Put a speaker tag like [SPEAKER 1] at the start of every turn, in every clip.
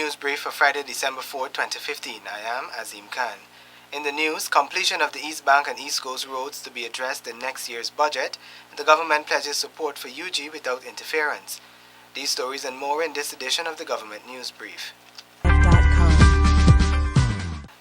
[SPEAKER 1] News Brief for Friday, December 4, 2015. I am Azim Khan. In the news, completion of the East Bank and East Coast roads to be addressed in next year's budget. The government pledges support for UG without interference. These stories and more in this edition of the Government News Brief.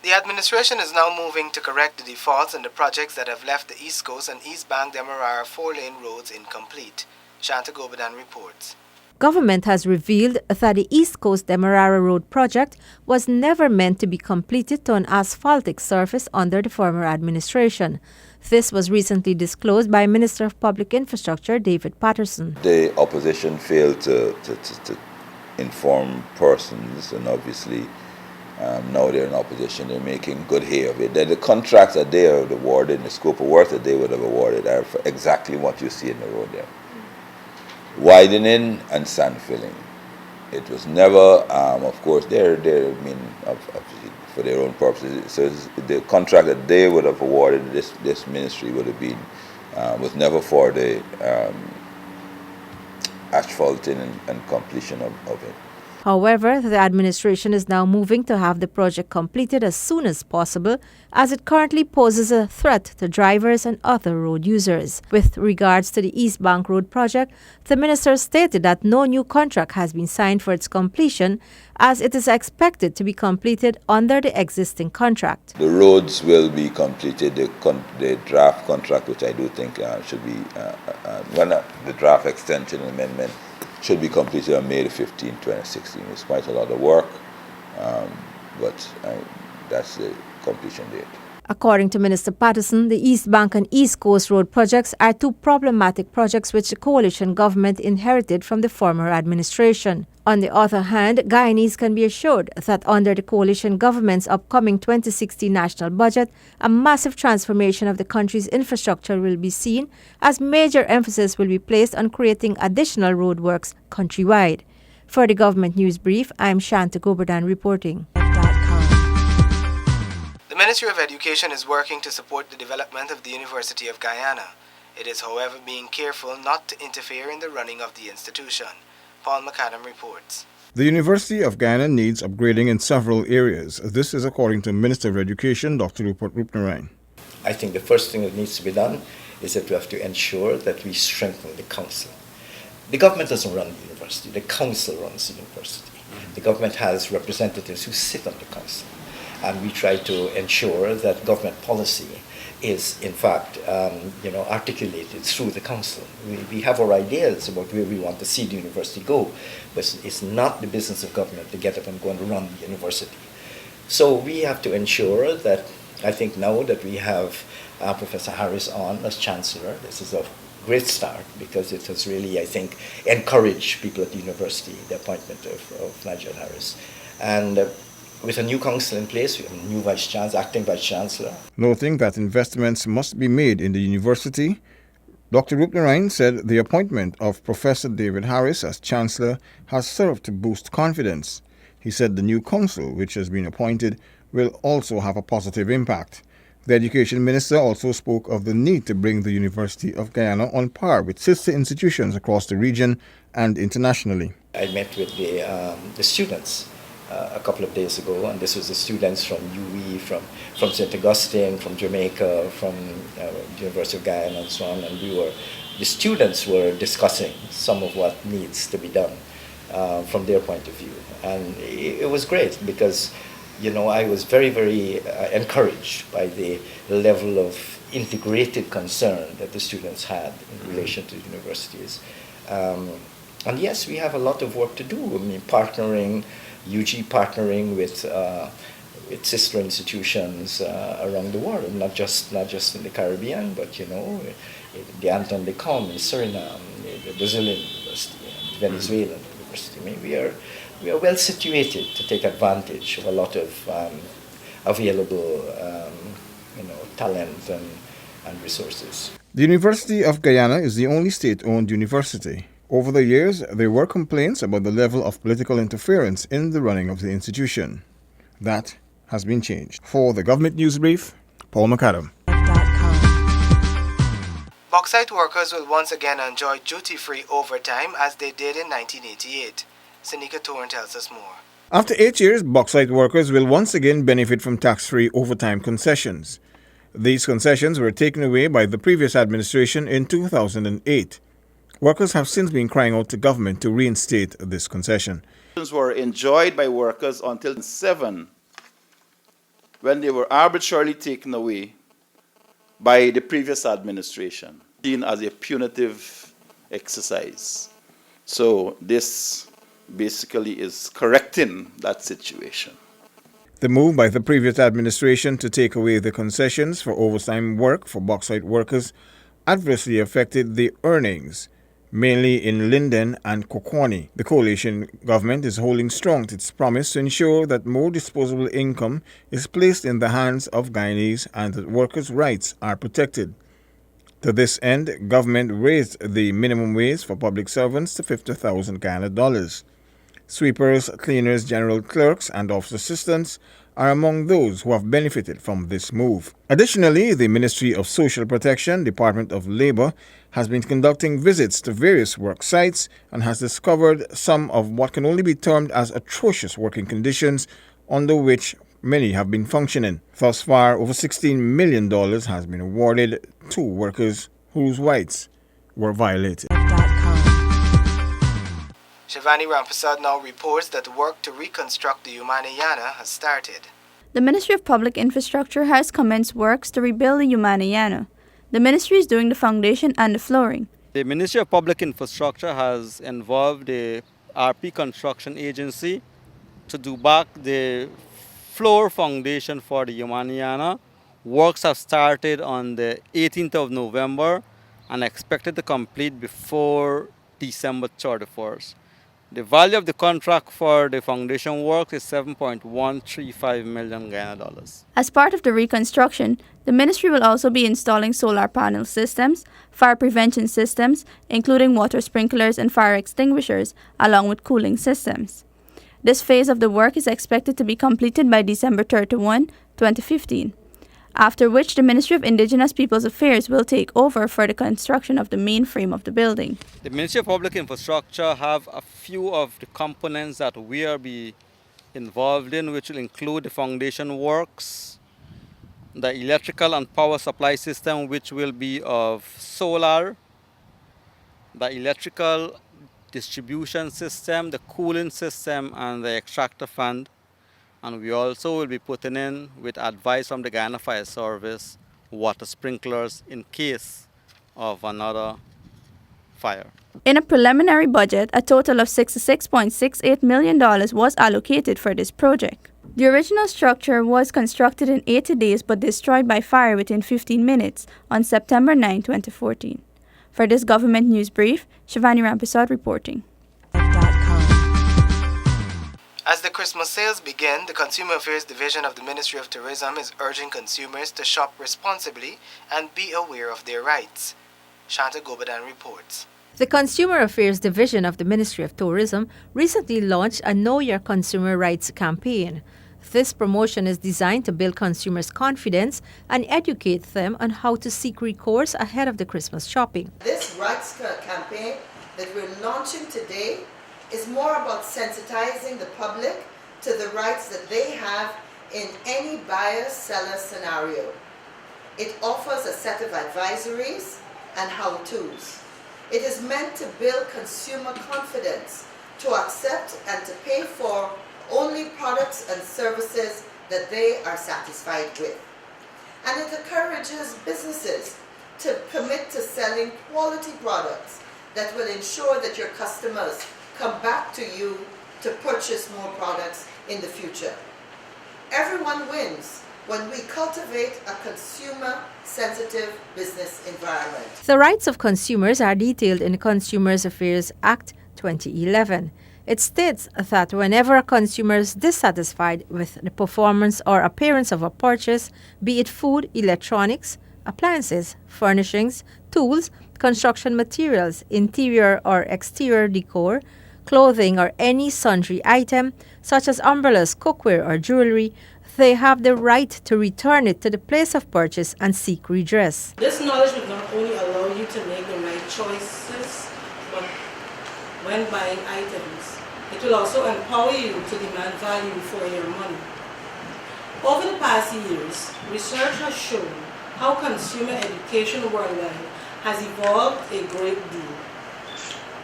[SPEAKER 1] The administration is now moving to correct the defaults in the projects that have left the East Coast and East Bank Demerara 4-lane roads incomplete. Shanta Gobadan reports.
[SPEAKER 2] Government has revealed that the East Coast Demerara Road project was never meant to be completed to an asphaltic surface under the former administration. This was recently disclosed by Minister of Public Infrastructure David Patterson.
[SPEAKER 3] The opposition failed to inform persons, and obviously now they're in opposition. They're making good hay of it. The contracts that they have awarded, the scope of work that they would have awarded, are for exactly what you see in the road there. Widening and sand filling. It was never, of course, for their own purposes. So the contract that they would have awarded this ministry would have been was never for the asphalting and completion of it.
[SPEAKER 2] However, the administration is now moving to have the project completed as soon as possible, as it currently poses a threat to drivers and other road users. With regards to the East Bank Road project, the minister stated that no new contract has been signed for its completion, as it is expected to be completed under the existing contract.
[SPEAKER 3] The roads will be completed. The draft contract, which I do think should be the draft extension amendment, should be completed on May the 15th, 2016. It's quite a lot of work, but that's the completion date.
[SPEAKER 2] According to Minister Patterson, the East Bank and East Coast Road projects are two problematic projects which the coalition government inherited from the former administration. On the other hand, Guyanese can be assured that under the coalition government's upcoming 2016 national budget, a massive transformation of the country's infrastructure will be seen, as major emphasis will be placed on creating additional roadworks countrywide. For the Government News Brief, I am Shanta Gobadan reporting.
[SPEAKER 1] The Ministry of Education is working to support the development of the University of Guyana. It is, however, being careful not to interfere in the running of the institution. Paul McAdam reports.
[SPEAKER 4] The University of Guyana needs upgrading in several areas. This is according to Minister of Education, Dr. Rupert Rupnarine.
[SPEAKER 5] I think the first thing that needs to be done is that we have to ensure that we strengthen the council. The government doesn't run the university, the council runs the university. The government has representatives who sit on the council. And we try to ensure that government policy is, in fact, articulated through the council. We have our ideas about where we want to see the university go, but it's not the business of government to get up and go and run the university. So we have to ensure that, I think now that we have Professor Harris on as Chancellor, this is a great start, because it has really, I think, encouraged people at the university, the appointment of Nigel Harris. And with a new council in place, we have a new acting vice chancellor.
[SPEAKER 4] Noting that investments must be made in the university, Dr. Rupnarine said the appointment of Professor David Harris as chancellor has served to boost confidence. He said the new council, which has been appointed, will also have a positive impact. The education minister also spoke of the need to bring the University of Guyana on par with sister institutions across the region and internationally.
[SPEAKER 5] I met with the students a couple of days ago, and this was the students from UE, from St. Augustine, from Jamaica, from the University of Guyana, and so on. And the students were discussing some of what needs to be done from their point of view, and it was great because, I was very, very encouraged by the level of integrated concern that the students had in relation to universities. And yes, we have a lot of work to do. I mean, UG partnering with sister institutions around the world, not just in the Caribbean, but the Anton de Com in Suriname, the Brazilian University, and the Venezuelan University. I mean, we are well situated to take advantage of a lot of available talent and resources.
[SPEAKER 4] The University of Guyana is the only state-owned university. Over the years, there were complaints about the level of political interference in the running of the institution. That has been changed. For the Government News Brief, Paul McAdam.
[SPEAKER 1] Bauxite workers will once again enjoy duty-free overtime as they did in 1988. Senika Torrent tells us more.
[SPEAKER 4] After 8 years, bauxite workers will once again benefit from tax-free overtime concessions. These concessions were taken away by the previous administration in 2008. Workers have since been crying out to government to reinstate this concession.
[SPEAKER 6] Were enjoyed by workers until 2007, when they were arbitrarily taken away by the previous administration, seen as a punitive exercise. So this basically is correcting that situation.
[SPEAKER 4] The move by the previous administration to take away the concessions for overtime work for bauxite workers adversely affected the earnings, mainly in Linden and Kokwani. The coalition government is holding strong to its promise to ensure that more disposable income is placed in the hands of Guyanese and that workers' rights are protected. To this end, government raised the minimum wage for public servants to $50,000 Guyana. Sweepers, cleaners, general clerks, and office assistants are among those who have benefited from this move. Additionally, the Ministry of Social Protection, Department of Labor, has been conducting visits to various work sites and has discovered some of what can only be termed as atrocious working conditions under which many have been functioning. Thus far, over $16 million has been awarded to workers whose rights were violated.
[SPEAKER 1] Shivani Ramprasad now reports that work to reconstruct the Yumanana has started.
[SPEAKER 7] The Ministry of Public Infrastructure has commenced works to rebuild the Yumanana. The ministry is doing the foundation and the flooring.
[SPEAKER 8] The Ministry of Public Infrastructure has involved the RP Construction Agency to do back the floor foundation for the Yumanana. Works have started on the 18th of November and expected to complete before December 31st. The value of the contract for the foundation work is $7.135 million Guyana.
[SPEAKER 7] As part of the reconstruction, the ministry will also be installing solar panel systems, fire prevention systems, including water sprinklers and fire extinguishers, along with cooling systems. This phase of the work is expected to be completed by December 31, 2015, after which the Ministry of Indigenous Peoples Affairs will take over for the construction of the main frame of the building.
[SPEAKER 8] The Ministry of Public Infrastructure have a few of the components that we are be involved in, which will include the foundation works, the electrical and power supply system, which will be of solar, the electrical distribution system, the cooling system, and the extractor fan. And we also will be putting in, with advice from the Guyana Fire Service, water sprinklers in case of another fire.
[SPEAKER 7] In a preliminary budget, a total of $66.68 million was allocated for this project. The original structure was constructed in 80 days but destroyed by fire within 15 minutes on September 9, 2014. For this government news brief, Shivani Ramprasad reporting.
[SPEAKER 1] As the Christmas sales begin, the Consumer Affairs Division of the Ministry of Tourism is urging consumers to shop responsibly and be aware of their rights. Shanta Gobadan reports.
[SPEAKER 2] The Consumer Affairs Division of the Ministry of Tourism recently launched a Know Your Consumer Rights campaign. This promotion is designed to build consumers' confidence and educate them on how to seek recourse ahead of the Christmas shopping.
[SPEAKER 9] This rights campaign that we're launching today is more about sensitizing the public to the rights that they have in any buyer-seller scenario. It offers a set of advisories and how-tos. It is meant to build consumer confidence to accept and to pay for only products and services that they are satisfied with. And it encourages businesses to commit to selling quality products that will ensure that your customers come back to you to purchase more products in the future. Everyone wins when we cultivate a consumer-sensitive business environment.
[SPEAKER 2] The rights of consumers are detailed in the Consumers Affairs Act 2011. It states that whenever a consumer is dissatisfied with the performance or appearance of a purchase, be it food, electronics, appliances, furnishings, tools, construction materials, interior or exterior decor, clothing, or any sundry item, such as umbrellas, cookware, or jewelry, they have the right to return it to the place of purchase and seek redress.
[SPEAKER 10] This knowledge would not only allow you to make the right choices, but when buying items, It will also empower you to demand value for your money. Over the past years, research has shown how consumer education worldwide has evolved a great deal.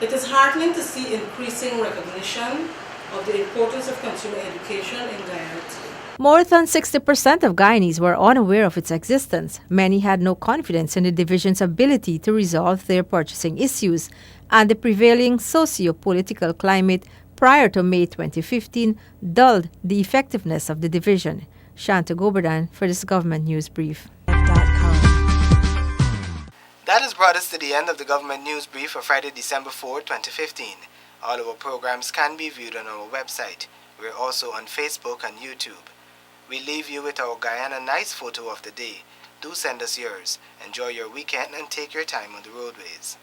[SPEAKER 10] It is heartening to see increasing recognition of the importance of consumer education in Guyana today.
[SPEAKER 2] More than 60% of Guyanese were unaware of its existence. Many had no confidence in the division's ability to resolve their purchasing issues, and the prevailing socio-political climate prior to May 2015 dulled the effectiveness of the division. Shanta Goberdan for this Government News Brief.
[SPEAKER 1] That has brought us to the end of the Government News Brief for Friday, December 4, 2015. All of our programs can be viewed on our website. We're also on Facebook and YouTube. We leave you with our Guyana nice photo of the day. Do send us yours. Enjoy your weekend and take your time on the roadways.